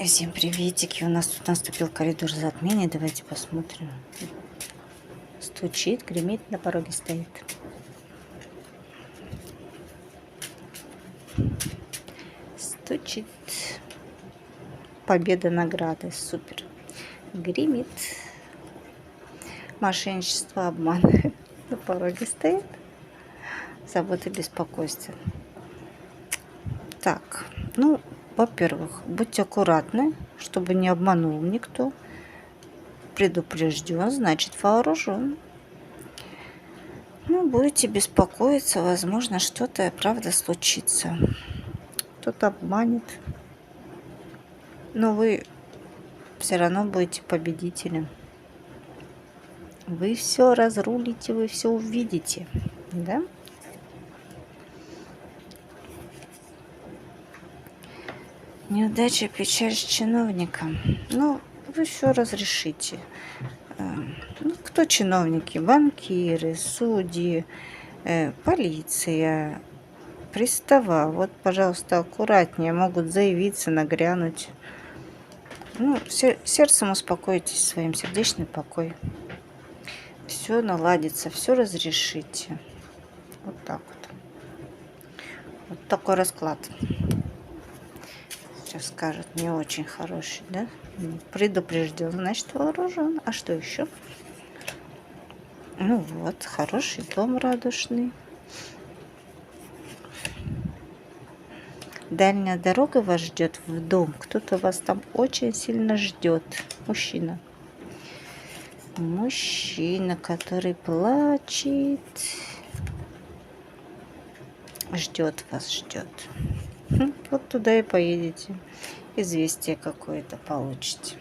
Всем приветики. У нас тут наступил коридор затмения. Давайте посмотрим. Стучит, гремит, на пороге стоит. Стучит. Победа, награды. Супер. Гремит. Мошенничество, обман. На пороге стоит. Забота, беспокойство. Так, ну, во-первых, будьте аккуратны, чтобы не обманул никто. Предупрежден, значит вооружен. Ну, будете беспокоиться, возможно, что-то, правда, случится. Кто-то обманет. Но вы все равно будете победителем. Вы все разрулите, вы все увидите. Да? Неудача, печаль с чиновником. Ну, вы все разрешите. Ну, кто чиновники? Банкиры, судьи, полиция, пристава. Вот, пожалуйста, аккуратнее. Могут заявиться, нагрянуть. Ну, сердцем успокойтесь, своим сердечный покой. Все наладится, все разрешите. Вот так вот. Вот такой расклад. Сейчас скажут, не очень хороший, да? Предупрежден, значит вооружен. А что еще? Ну вот, хороший дом радушный. Дальняя дорога вас ждет в дом. Кто-то вас там очень сильно ждет. Мужчина. Мужчина, который плачет. Ждет вас, ждет. Вот туда и поедете. Известие какое-то получите.